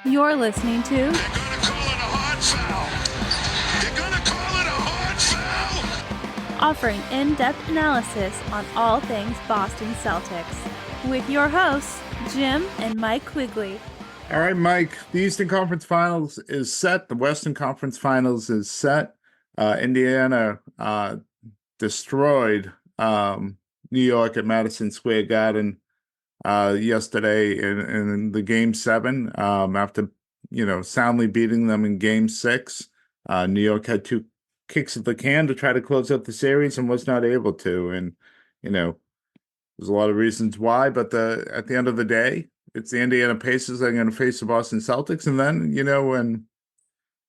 You're listening to They're gonna call it a hard foul. They're gonna call it a hard foul. offering in-depth analysis on all things Boston Celtics with your hosts, Jim and Mike Quigley. All right, Mike, the Eastern Conference Finals is set. The Western Conference Finals is set. Indiana destroyed New York at Madison Square Garden yesterday in the Game 7 after, soundly beating them in Game 6. New York had 2 kicks at the can to try to close out the series and was not able to. And, there's a lot of reasons why, but at the end of the day, it's the Indiana Pacers that are going to face the Boston Celtics. And then, and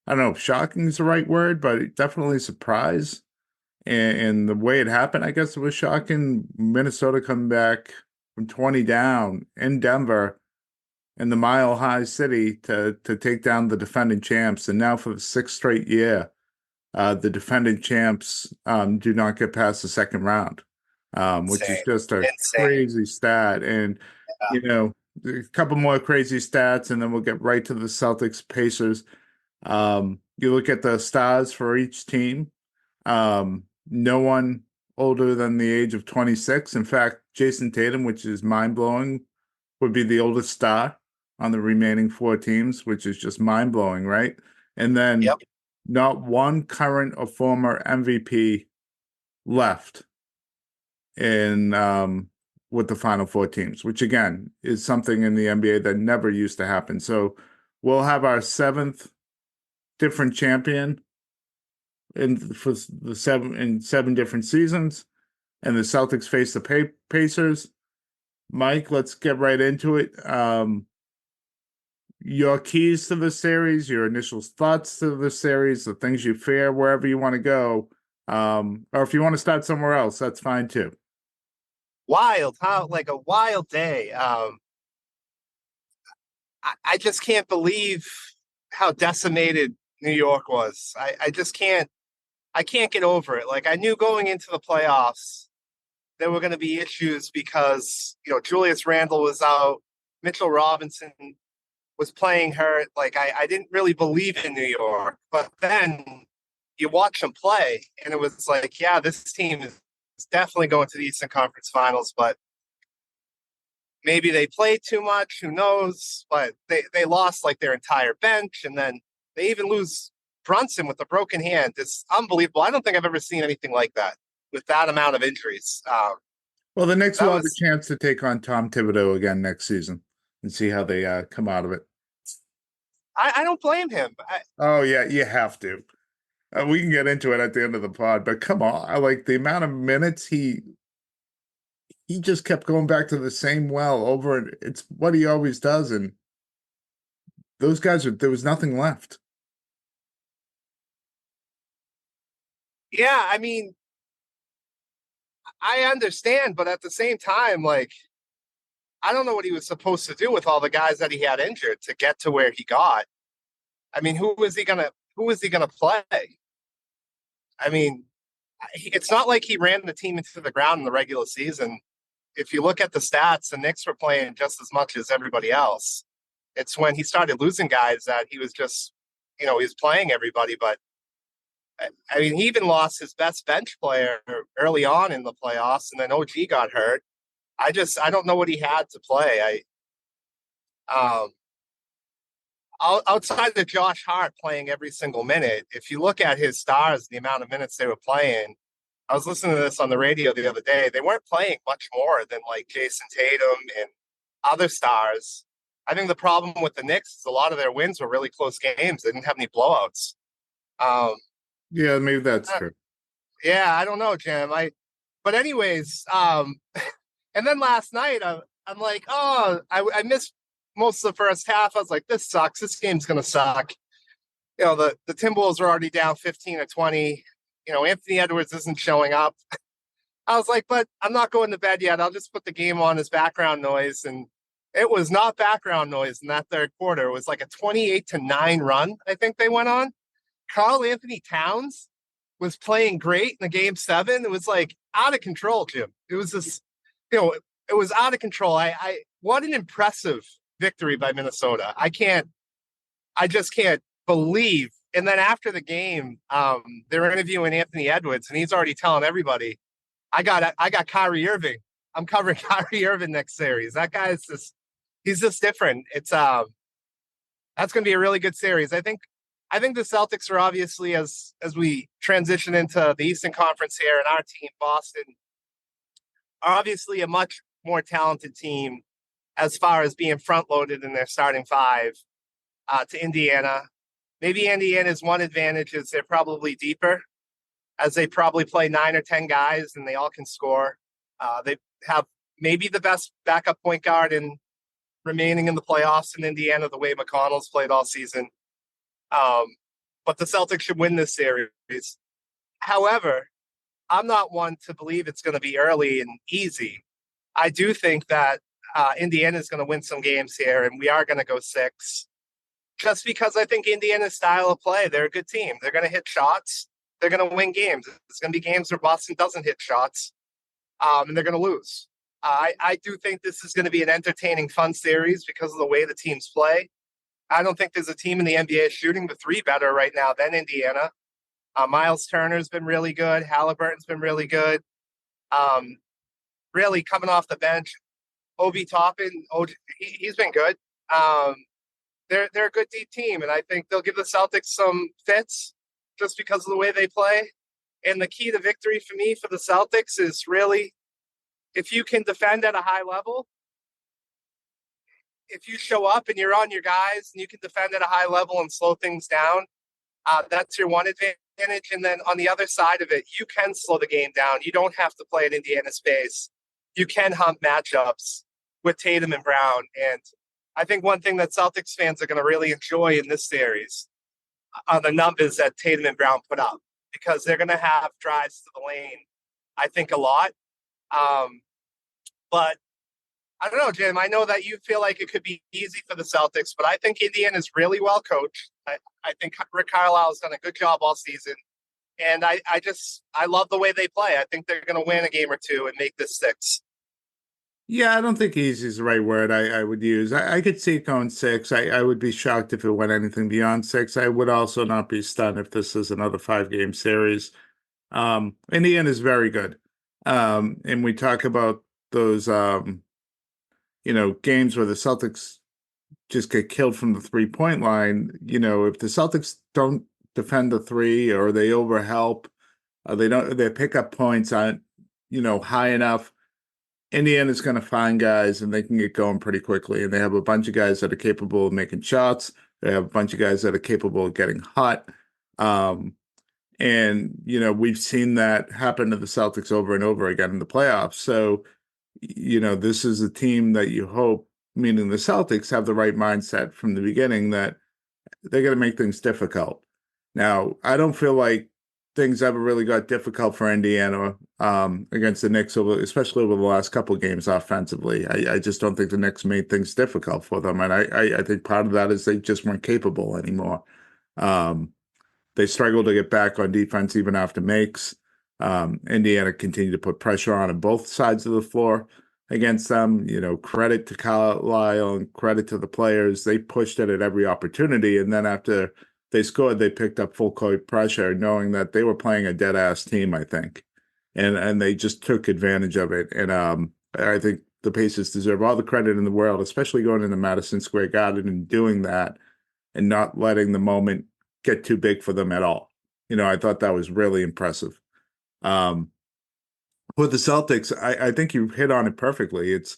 I don't know if shocking is the right word, but definitely surprise. And the way it happened, I guess it was shocking. Minnesota coming back from 20 down in Denver in the Mile High City to take down the defending champs. And now for the 6th straight year, the defending champs do not get past the second round, which is just a crazy stat. And, a couple more crazy stats, and then we'll get right to the Celtics Pacers. You look at the stars for each team. No one older than the age of 26. In fact, Jason Tatum, which is mind-blowing, would be the oldest star on the remaining 4 teams, which is just mind-blowing, right? And then not one current or former MVP left in with the final 4 teams, which again is something in the NBA that never used to happen. So we'll have our 7th different champion for the 7 different seasons, and the Celtics face the Pacers. Mike, let's get right into it. Your keys to the series, your initial thoughts to the series, the things you fear, wherever you want to go, or if you want to start somewhere else, that's fine too. Wild, like a wild day. I just can't believe how decimated New York was. I just can't get over it. Like, I knew going into the playoffs there were going to be issues because, Julius Randle was out, Mitchell Robinson was playing hurt. Like, I didn't really believe in New York, but then you watch them play and it was like, yeah, this team is definitely going to the Eastern Conference Finals, but maybe they played too much, who knows, but they lost like their entire bench, and then they even lose Brunson with a broken hand. It's unbelievable. I don't think I've ever seen anything like that with that amount of injuries. Well, the Knicks will have a chance to take on Tom Thibodeau again next season and see how they come out of it. I don't blame him. Oh, yeah, you have to. We can get into it at the end of the pod, but come on. I like the amount of minutes he just kept going back to the same well over, and it's what he always does. And those guys, there was nothing left. Yeah, I mean, I understand, but at the same time, like, I don't know what he was supposed to do with all the guys that he had injured to get to where he got. I mean, who was he gonna play? I mean, it's not like he ran the team into the ground in the regular season. If you look at the stats, the Knicks were playing just as much as everybody else. It's when he started losing guys that he was just, he was playing everybody. But I mean, he even lost his best bench player early on in the playoffs, and then OG got hurt. I don't know what he had to play. Outside of Josh Hart playing every single minute, if you look at his stars, the amount of minutes they were playing, I was listening to this on the radio the other day. They weren't playing much more than like Jason Tatum and other stars. I think the problem with the Knicks is a lot of their wins were really close games. They didn't have any blowouts. Yeah, maybe that's true. Yeah, I don't know, Jim. But anyways, and then last night I'm like, oh, I missed most of the first half. I was like, this sucks. This game's gonna suck. The Timberwolves are already down 15-20. Anthony Edwards isn't showing up. I was like, but I'm not going to bed yet. I'll just put the game on as background noise. And it was not background noise in that third quarter. It was like a 28-9 run, I think they went on. Karl Anthony Towns was playing great in the Game 7. It was like out of control, Jim. It was just, it was out of control. What an impressive victory by Minnesota. I can't I just can't believe. And then after the game, they're interviewing Anthony Edwards, and he's already telling everybody, I got Kyrie Irving. I'm covering Kyrie Irving next series. That guy is just he's just different. It's that's going to be a really good series. I think the Celtics are obviously as we transition into the Eastern Conference here, and our team Boston are obviously a much more talented team as far as being front loaded in their starting five to Indiana. Maybe Indiana's one advantage is they're probably deeper, as they probably play 9 or 10 guys and they all can score. They have maybe the best backup point guard in remaining in the playoffs in Indiana, the way McConnell's played all season. But the Celtics should win this series. However, I'm not one to believe it's going to be early and easy. I do think that Indiana is going to win some games here, and we are going to go 6. Just because I think Indiana's style of play, they're a good team. They're going to hit shots. They're going to win games. It's going to be games where Boston doesn't hit shots, and they're going to lose. I do think this is going to be an entertaining, fun series because of the way the teams play. I don't think there's a team in the NBA shooting the three better right now than Indiana. Miles Turner's been really good. Halliburton's been really good. Really coming off the bench, Obi Toppin, he's been good. They're a good deep team, and I think they'll give the Celtics some fits just because of the way they play. And the key to victory for me for the Celtics is really if you can defend at a high level, if you show up and you're on your guys and you can defend at a high level and slow things down, that's your one advantage. And then on the other side of it, you can slow the game down. You don't have to play at Indiana's pace. You can hump matchups with Tatum and Brown. And I think one thing that Celtics fans are going to really enjoy in this series are the numbers that Tatum and Brown put up, because they're going to have drives to the lane, I think, a lot. But I don't know, Jim. I know that you feel like it could be easy for the Celtics, but I think Indiana is really well coached. I think Rick Carlisle has done a good job all season. And I love the way they play. I think they're going to win a game or two and make this 6. Yeah, I don't think easy is the right word I would use. I could see it going 6. I would be shocked if it went anything beyond 6. I would also not be stunned if this is another 5-game series. Indiana is very good. And we talk about those, games where the Celtics just get killed from the 3-point line. If the Celtics don't defend the 3 or they overhelp, they pick up points on, high enough, Indiana's going to find guys and they can get going pretty quickly. And they have a bunch of guys that are capable of making shots. They have a bunch of guys that are capable of getting hot. We've seen that happen to the Celtics over and over again in the playoffs. So, this is a team that you hope, meaning the Celtics, have the right mindset from the beginning that they're going to make things difficult. Now, I don't feel like things ever really got difficult for Indiana against the Knicks, especially over the last couple of games offensively. I just don't think the Knicks made things difficult for them. And I think part of that is they just weren't capable anymore. They struggled to get back on defense even after makes. Indiana continued to put pressure on both sides of the floor against them. Credit to Carlisle and credit to the players. They pushed it at every opportunity. And then after they scored, they picked up full court pressure, knowing that they were playing a dead-ass team, I think. And they just took advantage of it. And I think the Pacers deserve all the credit in the world, especially going into Madison Square Garden and doing that and not letting the moment get too big for them at all. I thought that was really impressive. With the Celtics, I think you hit on it perfectly. It's,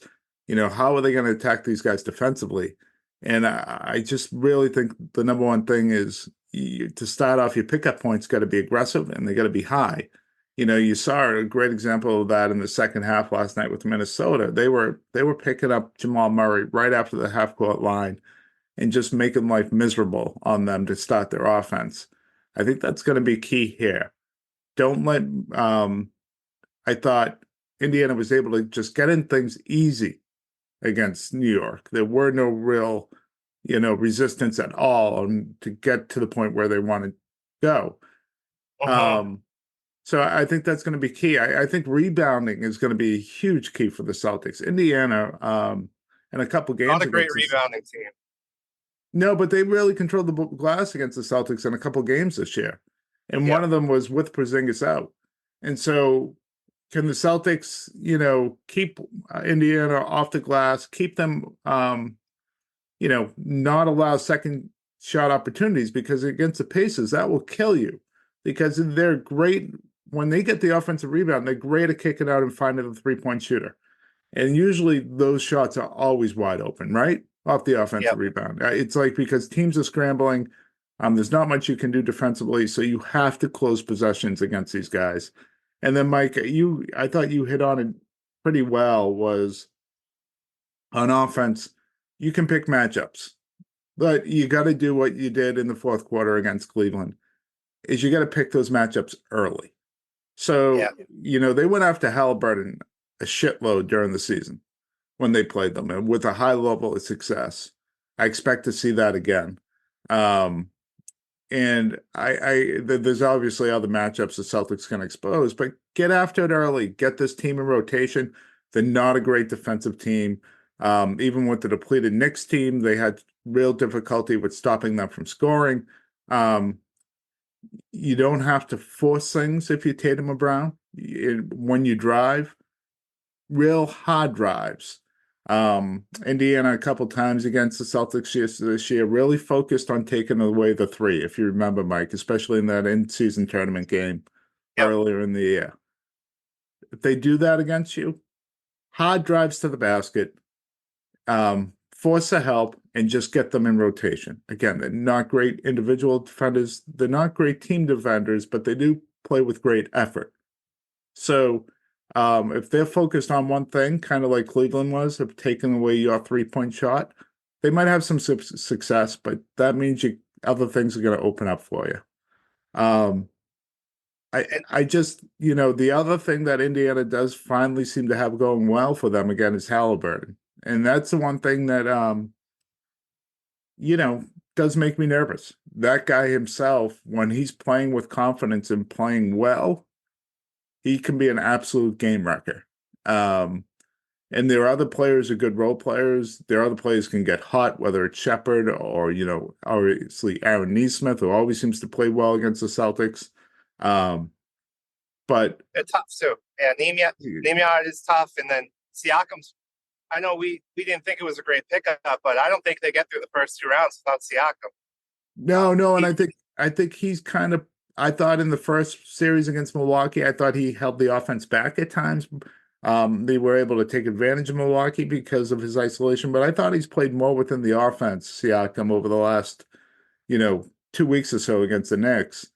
how are they going to attack these guys defensively? And I just really think the number one thing is to start off, your pickup points got to be aggressive and they got to be high. You saw a great example of that in the second half last night with Minnesota. They were picking up Jamal Murray right after the half-court line and just making life miserable on them to start their offense. I think that's going to be key here. Don't let I thought Indiana was able to just get in things easy against New York. There were no real, resistance at all to get to the point where they want to go. So I think that's going to be key. I think rebounding is going to be a huge key for the Celtics. Indiana, in a couple games. Not a great rebounding team. No, but they really controlled the glass against the Celtics in a couple games this year. And Yeah. one of them was with Porzingis out. And so can the Celtics, keep Indiana off the glass, keep them, not allow second shot opportunities, because against the Pacers, that will kill you, because they're great. When they get the offensive rebound, they're great at kicking out and finding the 3-point shooter. And usually those shots are always wide open, right? Off the offensive rebound. It's like, because teams are scrambling, there's not much you can do defensively, so you have to close possessions against these guys. And then, Mike, I thought you hit on it pretty well, was on offense, you can pick matchups, but you got to do what you did in the fourth quarter against Cleveland, is you got to pick those matchups early. So, they went after Halliburton a shitload during the season when they played them, and with a high level of success. I expect to see that again. And there's obviously other matchups the Celtics can expose, but get after it early. Get this team in rotation. They're not a great defensive team. Even with the depleted Knicks team, they had real difficulty with stopping them from scoring. You don't have to force things if you Tatum or Brown. When you drive, real hard drives. Indiana a couple times against the Celtics this year really focused on taking away the three, if you remember, Mike, especially in that in-season tournament game earlier in the year. If they do that against you, hard drives to the basket, force the help, and just get them in rotation. Again, they're not great individual defenders. They're not great team defenders, but they do play with great effort. So if they're focused on one thing, kind of like Cleveland was, of taking away your 3-point shot, they might have some success, but that means other things are going to open up for you. I just, the other thing that Indiana does finally seem to have going well for them again is Halliburton. And that's the one thing that, does make me nervous. That guy himself, when he's playing with confidence and playing well, he can be an absolute game wrecker. And there are other players who are good role players. There are other players who can get hot, whether it's Shepard or, obviously Aaron Nesmith, who always seems to play well against the Celtics. But they're tough too. Yeah, Nemiar is tough. And then Siakam's, I know we didn't think it was a great pickup, but I don't think they get through the first 2 rounds without Siakam. No, and I think he's kind of, I thought in the first series against Milwaukee, I thought he held the offense back at times. They were able to take advantage of Milwaukee because of his isolation, but I thought he's played more within the offense, Siakam, over the last, 2 weeks or so against the Knicks.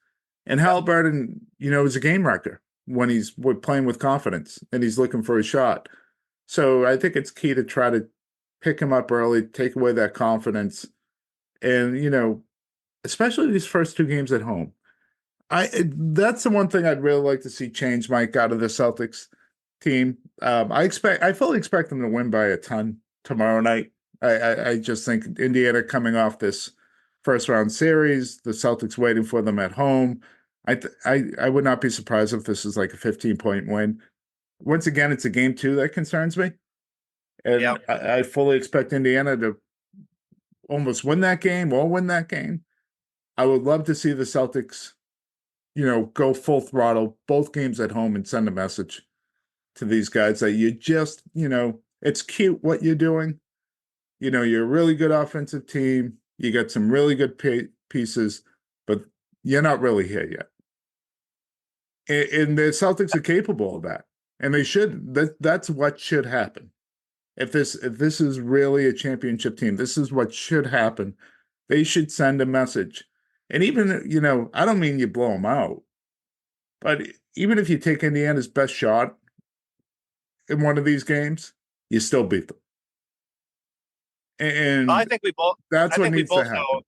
And Halliburton, is a game wrecker when he's playing with confidence and he's looking for a shot. So I think it's key to try to pick him up early, take away that confidence. And, especially these first 2 games at home. That's the one thing I'd really like to see change, Mike, out of the Celtics team. I fully expect them to win by a ton tomorrow night. I just think Indiana coming off this first round series, the Celtics waiting for them at home. I would not be surprised if this is like a 15-point win. Once again, it's a game 2 that concerns me. And I fully expect Indiana to almost win that game or win that game. I would love to see the Celtics, go full throttle, both games at home, and send a message to these guys that you just, it's cute what you're doing. You're a really good offensive team. You got some really good pieces, but you're not really here yet. And the Celtics are capable of that. And they should. That's what should happen. If this is really a championship team, this is what should happen. They should send a message. And even, I don't mean you blow them out, but even if you take Indiana's best shot in one of these games, you still beat them. And I think we both. That's what needs to happen. Know,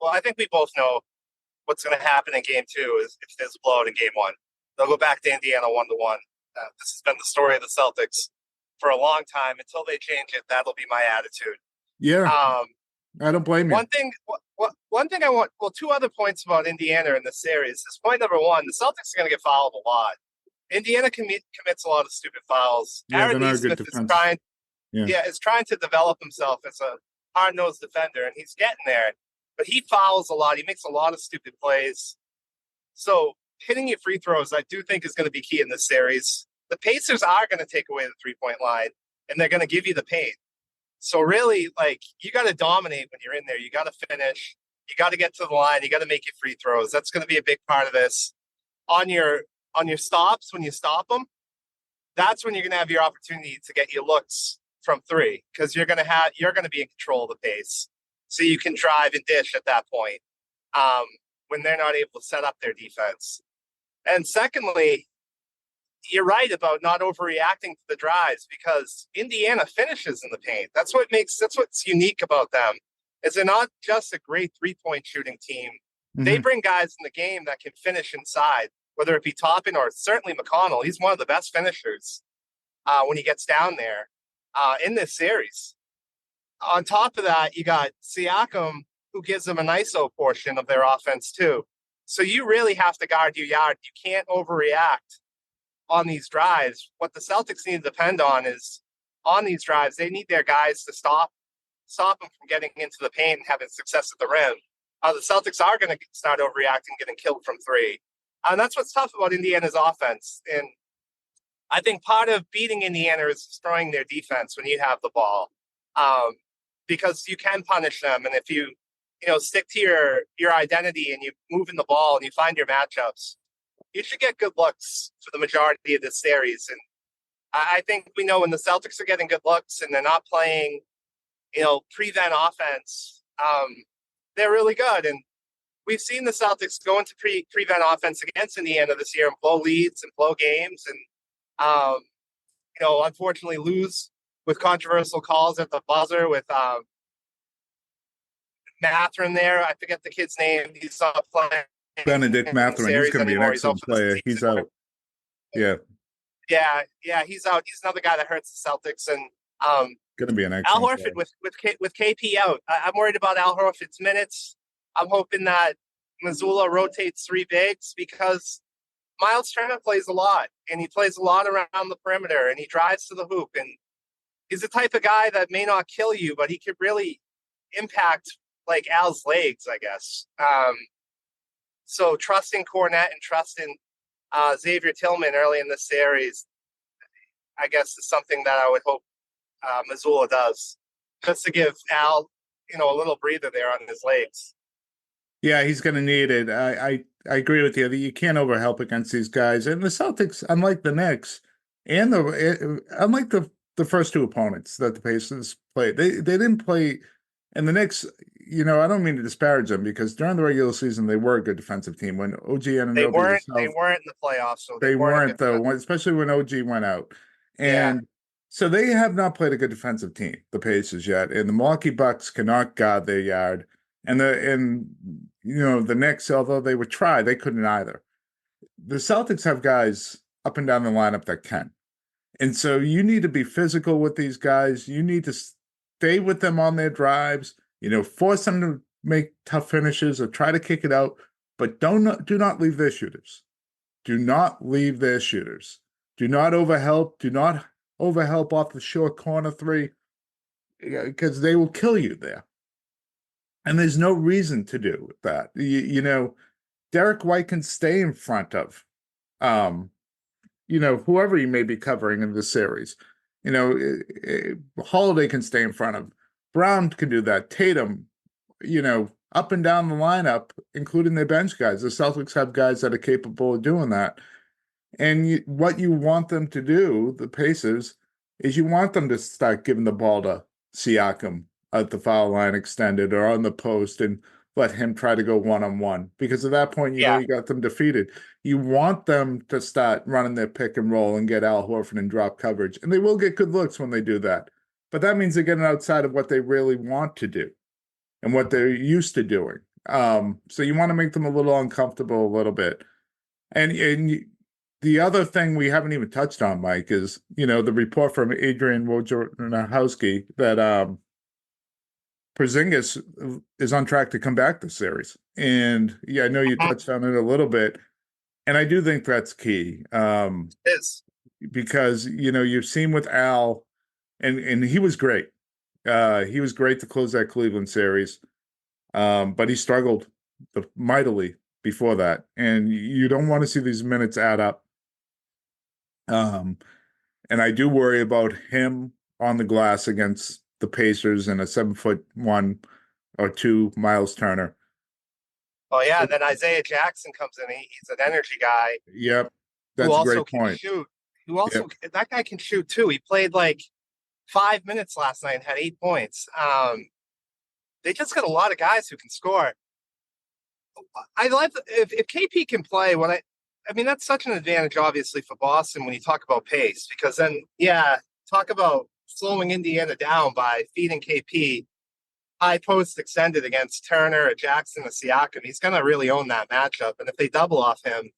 I think we both know what's going to happen in game 2 is if there's a blowout in game 1. They'll go back to Indiana 1-1. This has been the story of the Celtics for a long time. Until they change it, that'll be my attitude. Yeah. I don't blame you. One thing I want, 2 other points about Indiana in this series is point number 1, the Celtics are going to get fouled a lot. Indiana commits a lot of stupid fouls. Yeah, Aaron Nesmith is trying to develop himself as hard-nosed defender, and he's getting there. But he fouls a lot. He makes a lot of stupid plays. So hitting your free throws, I do think, is going to be key in this series. The Pacers are going to take away the three-point line, and they're going to give you the paint. So really, like, you got to dominate when you're in there. You got to finish. You got to get to the line. You got to make your free throws. That's going to be a big part of this. On your stops, when you stop them, that's when you're going to have your opportunity to get your looks from three, because you're going to be in control of the pace, so you can drive and dish at that point when they're not able to set up their defense. And secondly, you're right about not overreacting to the drives, because Indiana finishes in the paint. That's what's unique about them, is they're not just a great 3-point shooting team. Mm-hmm. They bring guys in the game that can finish inside, whether it be Toppin or certainly McConnell. He's one of the best finishers when he gets down there in this series. On top of that, you got Siakam, who gives them an ISO portion of their offense too. So you really have to guard your yard. You can't overreact on these drives. What the Celtics need to depend on is, on these drives, they need their guys to stop them from getting into the paint and having success at the rim. The Celtics are going to start overreacting, getting killed from three. And that's what's tough about Indiana's offense. And I think part of beating Indiana is destroying their defense when you have the ball, because you can punish them. And if you stick to your identity and you move in the ball and you find your matchups, you should get good looks for the majority of this series. And I think we know when the Celtics are getting good looks and they're not playing, prevent offense, they're really good. And we've seen the Celtics go into prevent offense against Indiana this year and blow leads and blow games, and unfortunately lose with controversial calls at the buzzer with Mathurin there. I forget the kid's name. He's not playing. Benedict Mathurin. He's going to be an excellent player. He's out. Yeah, he's out. He's another guy that hurts the Celtics, and going to be an excellent Al Horford player. with KP out. I'm worried about Al Horford's minutes. I'm hoping that Missoula rotates three bigs, because Miles Turner plays a lot, and he plays a lot around the perimeter, and he drives to the hoop, and he's the type of guy that may not kill you, but he could really impact like Al's legs, I guess. So trusting Cornette and trusting Xavier Tillman early in the series, I guess, is something that I would hope Missoula does, just to give Al, a little breather there on his legs. Yeah, he's going to need it. I agree with you that you can't overhelp against these guys. And the Celtics, unlike the Knicks, and unlike the first two opponents that the Pacers played, they didn't play. And the Knicks, I don't mean to disparage them, because during the regular season they were a good defensive team. When OG and they weren't in the playoffs, so they weren't though, especially when OG went out. And so they have not played a good defensive team, the Pacers, yet. And the Milwaukee Bucks cannot guard their yard. And the Knicks, although they would try, they couldn't either. The Celtics have guys up and down the lineup that can. And so you need to be physical with these guys. You need to stay with them on their drives, force them to make tough finishes or try to kick it out, but do not leave their shooters. Do not leave their shooters. Do not overhelp. Do not overhelp off the short corner three, because they will kill you there. And there's no reason to do that. Derek White can stay in front of, whoever you may be covering in the series. Holiday can stay in front of. Brown can do that. Tatum, up and down the lineup, including their bench guys. The Celtics have guys that are capable of doing that. And what you want them to do, the Pacers, is you want them to start giving the ball to Siakam at the foul line extended or on the post, and let him try to go one-on-one, because at that point, you got them defeated. You want them to start running their pick and roll and get Al Horford in drop coverage, and they will get good looks when they do that. But that means they're getting outside of what they really want to do and what they're used to doing. So you want to make them a little uncomfortable a little bit. And the other thing we haven't even touched on, Mike, is, the report from Adrian Wojnarowski that Porzingis is on track to come back this series. And I know you touched on it a little bit. And I do think that's key. It is. Because, you've seen with Al, and he was great. He was great to close that Cleveland series, but he struggled mightily before that, and you don't want to see these minutes add up. And I do worry about him on the glass against the Pacers and a 7'1" or 2 Miles Turner. Oh yeah, then Isaiah Jackson comes in. He's an energy guy Yep, who that's a also great can point. shoot. Who also Yep. that guy can shoot too. He played like 5 minutes last night and had 8 points. They just got a lot of guys who can score. I like if KP can play. I mean that's such an advantage, obviously, for Boston when you talk about pace, because then talk about slowing Indiana down by feeding KP high post extended against Turner or Jackson or Siakam. He's going to really own that matchup, and if they double off him,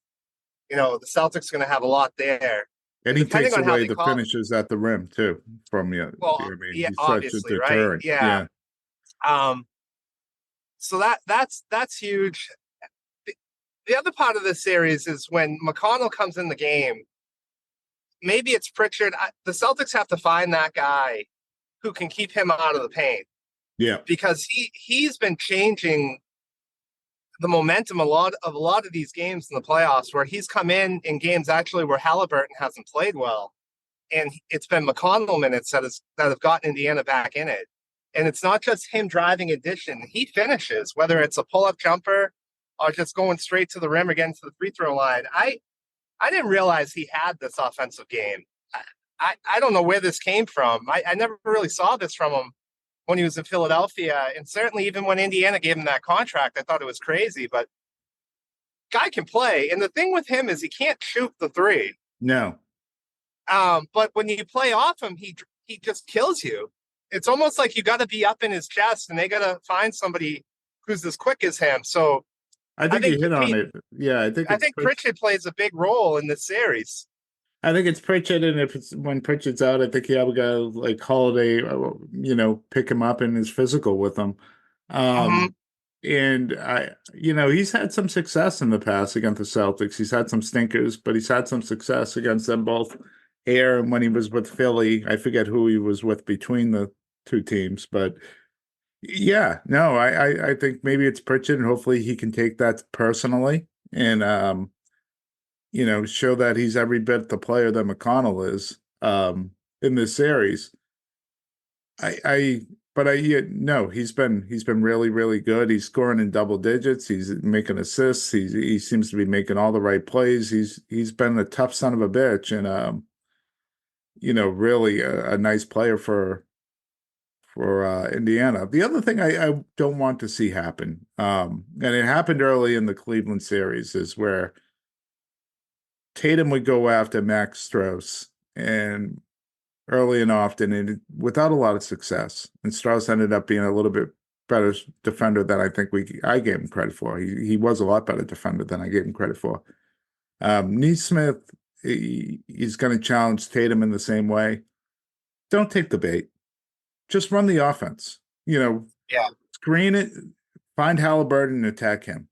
the Celtics are going to have a lot there. And he Depending takes on how away they the call, finishes at the rim too from you. well, I mean, yeah, he's such a obviously, right? deterrent. Yeah. Yeah. So that's huge. The other part of this series is when McConnell comes in the game. Maybe it's Pritchard. The Celtics have to find that guy who can keep him out of the paint. Yeah. Because he's been changing the momentum a lot of these games in the playoffs, where he's come in games actually where Halliburton hasn't played well, and it's been McConnell minutes that have gotten Indiana back in it. And it's not just him driving addition; he finishes, whether it's a pull-up jumper or just going straight to the rim or getting to the free throw line. I didn't realize he had this offensive game. I don't know where this came from. I never really saw this from him when he was in Philadelphia, and certainly even when Indiana gave him that contract, I thought it was crazy, but guy can play. And the thing with him is he can't shoot the three. No. But when you play off him, he just kills you. It's almost like you got to be up in his chest, and they got to find somebody who's as quick as him. So I think you hit on it. Yeah, I think Pritchard plays a big role in this series. I think it's Pritchard, and when Pritchard's out, I think you have a guy like Holiday, pick him up and is physical with him. And he's had some success in the past against the Celtics. He's had some stinkers, but he's had some success against them both here and when he was with Philly. I forget who he was with between the two teams, but yeah, no, I think maybe it's Pritchard, and hopefully he can take that personally and show that he's every bit the player that McConnell is in this series. No, he's been really, really good. He's scoring in double digits. He's making assists. He seems to be making all the right plays. He's been a tough son of a bitch, and really a nice player for Indiana. The other thing I don't want to see happen, and it happened early in the Cleveland series, is where Tatum would go after Max Strus and early and often, and without a lot of success. And Strauss ended up being a little bit better defender than I think I gave him credit for. He was a lot better defender than I gave him credit for. Neesmith, he's going to challenge Tatum in the same way. Don't take the bait. Just run the offense. Screen it, find Halliburton and attack him.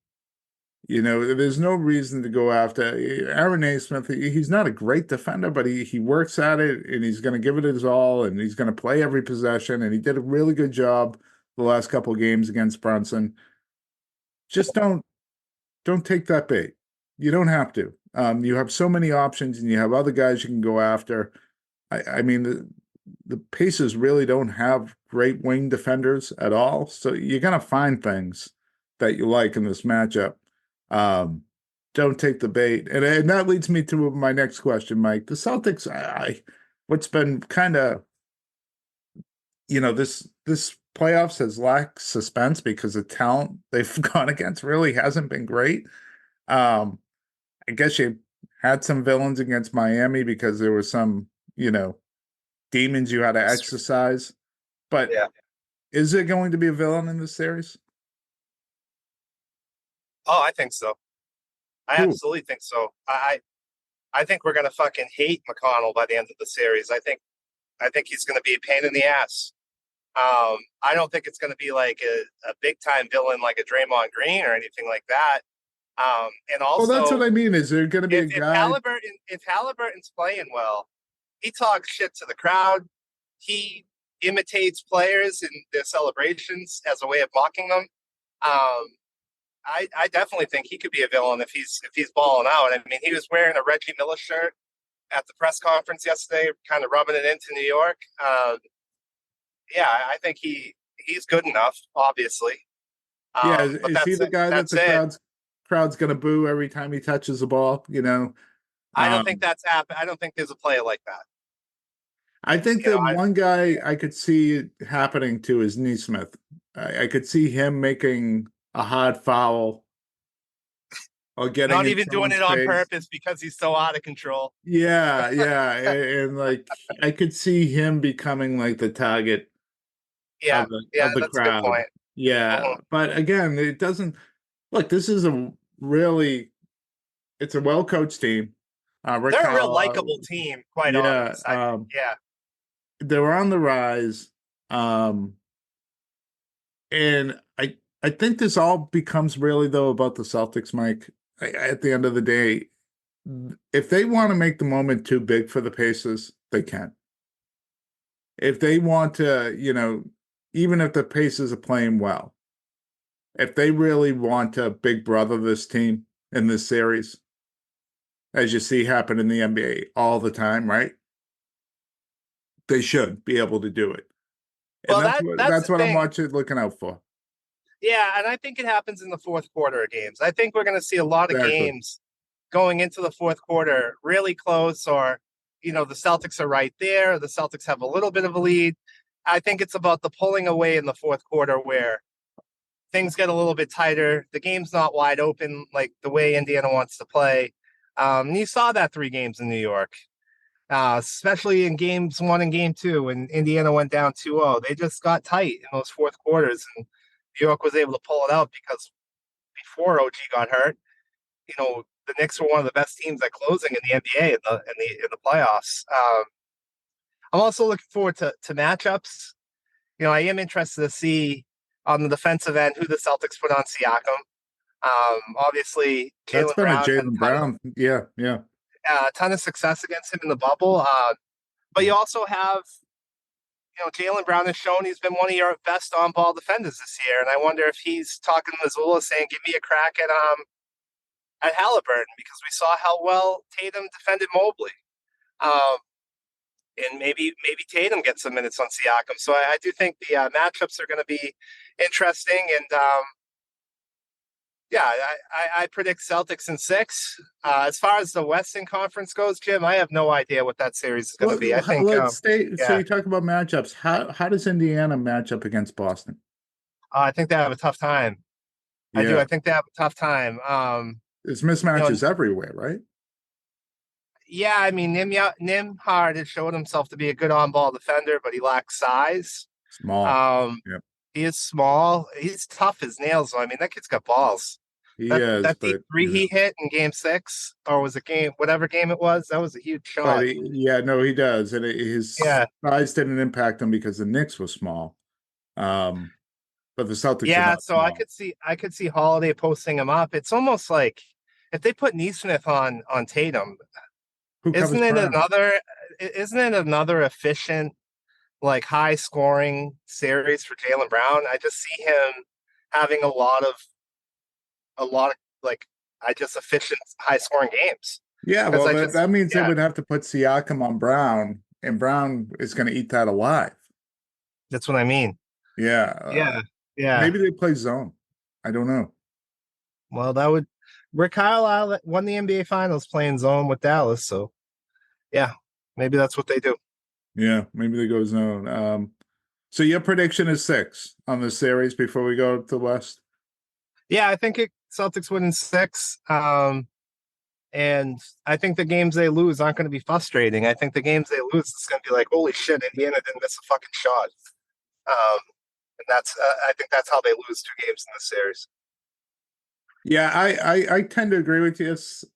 There's no reason to go after Aaron Naismith. He's not a great defender, but he works at it, and he's going to give it his all, and he's going to play every possession, and he did a really good job the last couple of games against Brunson. Just don't take that bait. You don't have to. You have so many options, and you have other guys you can go after. I mean, the Pacers really don't have great wing defenders at all, so you're going to find things that you like in this matchup. Don't take the bait. And that leads me to my next question, Mike. The Celtics, what's been kind of, this playoffs has lacked suspense because the talent they've gone against really hasn't been great. I guess you had some villains against Miami because there were some, demons you had to exercise. But is there going to be a villain in this series? Oh, I think so. I absolutely think so. I think we're gonna fucking hate McConnell by the end of the series. I think he's gonna be a pain in the ass. I don't think it's gonna be like a big time villain like a Draymond Green or anything like that. And also, well, that's what I mean. Is there gonna be a guy? If Halliburton's playing well, he talks shit to the crowd. He imitates players in their celebrations as a way of mocking them. I definitely think he could be a villain if he's balling out. I mean, he was wearing a Reggie Miller shirt at the press conference yesterday, kind of rubbing it into New York. Yeah, I think he's good enough, obviously. Yeah, But is he that's the guy that that's the it. crowd's gonna boo every time he touches the ball? You know, I don't think um, that's happened. I don't think there's a player like that. I think You know, the one guy I could see it happening to is Neesmith. I could see him making a hard foul or getting not in even doing someone's it on face. purpose because he's so out of control. Yeah, yeah, and like I could see him becoming like the target Yeah, yeah, of the that's a good crowd. point. Yeah, Mhm. but again, it doesn't look. This is a really it's a well coached team. Rick They're a real Carlisle, likable team, quite yeah, honest. Yeah, they're on the rise. Um, and I think this all becomes really though about the Celtics, Mike. At the end of the day, if they want to make the moment too big for the Pacers, they can. If they want to, even if the Pacers are playing well, if they really want to big brother this team in this series, as you see happen in the NBA all the time, right? They should be able to do it. And well, that's the that's what I'm thing. looking out for. Yeah, and I think it happens in the fourth quarter of games. I think we're going to see a lot of Exactly. games going into the fourth quarter really close, or the Celtics are right there. The Celtics have a little bit of a lead. I think it's about the pulling away in the fourth quarter where things get a little bit tighter. The game's not wide open like the way Indiana wants to play. And you saw that 3 games in New York, especially in games 1 and game 2 when Indiana went down 2-0. They just got tight in those fourth quarters, and New York was able to pull it out because before OG got hurt, the Knicks were one of the best teams at closing in the NBA in the playoffs. I'm also looking forward to matchups. I am interested to see on the defensive end who the Celtics put on Siakam. Obviously, That's Jaylen been a Brown had Jaylen Brown. Yeah, yeah. a ton of success against him in the bubble. But you also have, Jaylen Brown has shown he's been one of your best on-ball defenders this year, and I wonder if he's talking to Mazzulla saying, "Give me a crack at Halliburton," because we saw how well Tatum defended Mobley. Um, and maybe Tatum gets some minutes on Siakam. So I do think the matchups are going to be interesting. And yeah, I predict Celtics in 6. As far as the Western Conference goes, Jim, I have no idea what that series is going to be. I think, Let's stay. So yeah, you talk about matchups. How does Indiana match up against Boston? I think they have a tough time. I do. Yeah, I think they have a tough time. there's You know, mismatches everywhere, right? yeah, I mean, Nimhard has showed himself to be a good on-ball defender, but he lacks size. Small. Um, Yeah, he is small. He's tough as nails. So, I mean, that kid's got balls. he That is, that deep but three he hit in Game 6, or was it whatever game it was? That was a huge shot. yeah, no, he does, and his Yeah, size didn't impact him because the Knicks were small. Um, but the Celtics are yeah. not So I small. could see Holiday posting him up. It's almost like if they put Neesmith on Tatum, Who covers isn't it Brown? another efficient, like high scoring series for Jaylen Brown? I just see him having a lot of like I just efficient high scoring games Yeah, because well, I that just that means they yeah, would have to put Siakam on Brown, and Brown is going to eat that alive. that's what I mean. Yeah, Yeah, yeah. maybe they play zone. I don't know. Well, that would Rick Carlisle won the NBA Finals playing zone with Dallas, so yeah, maybe that's what they do. Yeah, maybe they go zone. So your prediction is 6 on the series before we go to the West. Yeah, I think Celtics win in 6. And I think the games they lose aren't going to be frustrating. I think the games they lose is going to be like, holy shit, Indiana didn't miss a fucking shot. And I think that's how they lose 2 games in this series. Yeah, I tend to agree with you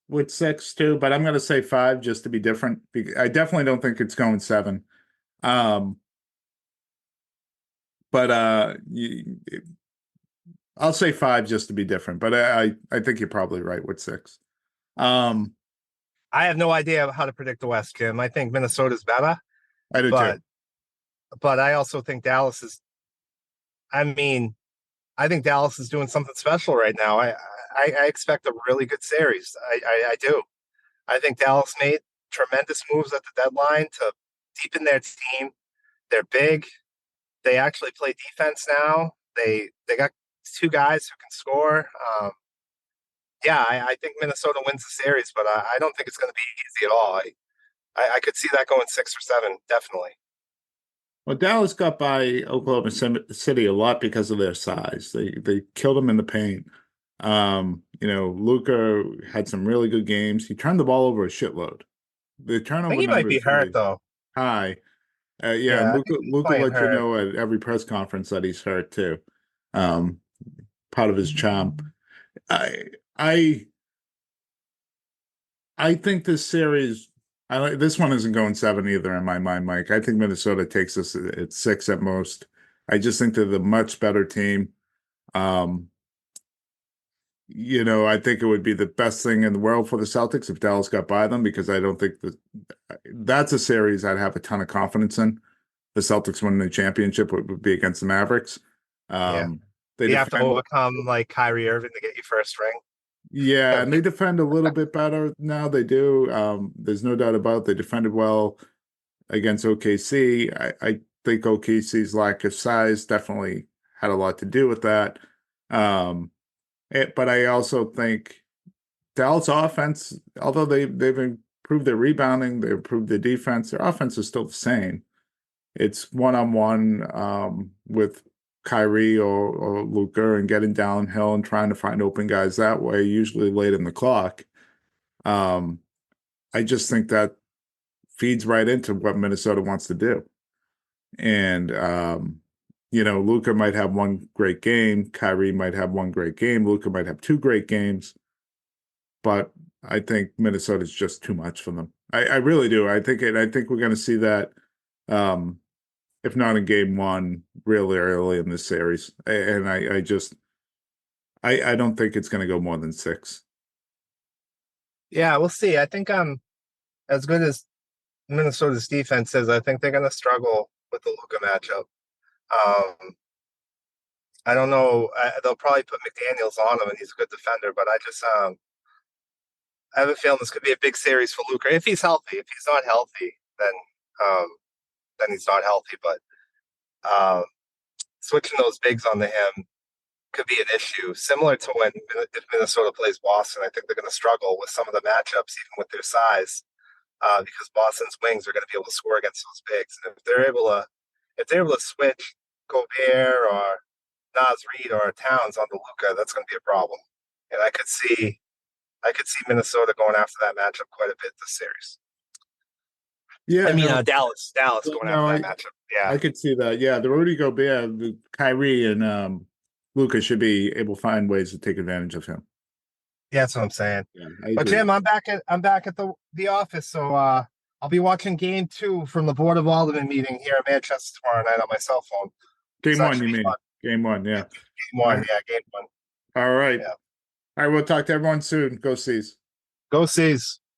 with 6 too, but I'm going to say 5 just to be different. I definitely don't think it's going 7. But I'll say 5 just to be different. But I think you're probably right with 6. Um, I have no idea how to predict the West, Jim. I think Minnesota's better, I do but too. but I also think Dallas is. I mean, I think Dallas is doing something special right now. I expect a really good series. I do. I think Dallas made tremendous moves at the deadline to deepen their team. They're big. They actually play defense now. They got two guys who can score. Yeah, I think Minnesota wins the series, but I don't think it's going to be easy at all. I could see that going 6 or 7, definitely. Well, Dallas got by Oklahoma City a lot because of their size. They killed them in the paint. Luka had some really good games. He turned the ball over a shitload. The I turnover think he might number be is hurt really though. high. Yeah, And I Luka think he's Luka playing lets you hurt. know at every press conference that he's hurt too. Um, Part of his charm. I I I think this series. This one isn't going 7 either in my mind, Mike. I think Minnesota takes this at 6 at most. I just think they're the much better team. Um, I think it would be the best thing in the world for the Celtics if Dallas got by them because I don't think that's a series I'd have a ton of confidence in. The Celtics winning the championship would be against the Mavericks. Yeah, They you have to defend, overcome like Kyrie Irving to get your first ring. yeah, and they defend a little bit better now. They do. There's no doubt about it. They defended well against OKC. I think OKC's lack of size definitely had a lot to do with that. But I also think Dallas offense, although they've improved their rebounding, they've improved their defense, their offense is still the same. It's one-on-one with Kyrie or Luka and getting downhill and trying to find open guys that way, usually late in the clock. Um, I just think that feeds right into what Minnesota wants to do. And Luka might have one great game, Kyrie might have one great game, Luka might have two great games, but I think Minnesota's just too much for them. I really do. I think we're going to see that, if not in game 1, really early in this series. And I don't think it's going to go more than 6. Yeah, we'll see. I think as good as Minnesota's defense is, I think they're going to struggle with the Luka matchup. I don't know. They'll probably put McDaniels on him, and he's a good defender. But I have a feeling this could be a big series for Luka if he's healthy. If he's not healthy, um, then he's not healthy. But switching those bigs onto him could be an issue. Similar to if Minnesota plays Boston, I think they're going to struggle with some of the matchups, even with their size, because Boston's wings are going to be able to score against those bigs. And if they're able to switch Gobert or Nas Reed or Towns onto Luka, that's going to be a problem. And I could see Minnesota going after that matchup quite a bit this series. Yeah, I mean, no, Dallas going no, after that matchup. Yeah, I could see that. Yeah, the Rudy Gobert, the Kyrie, and Luka should be able to find ways to take advantage of him. yeah, that's what I'm saying. Yeah, I But agree. Jim, I'm back at the office, so I'll be watching Game 2 from the Board of Aldermen meeting here in Manchester tomorrow night on my cell phone. Game So that 1, should you be mean? fun. Game 1, yeah. Game 1, yeah, Game 1. All right. Yeah. All right, we'll talk to everyone soon. Go Seas. Go Seas.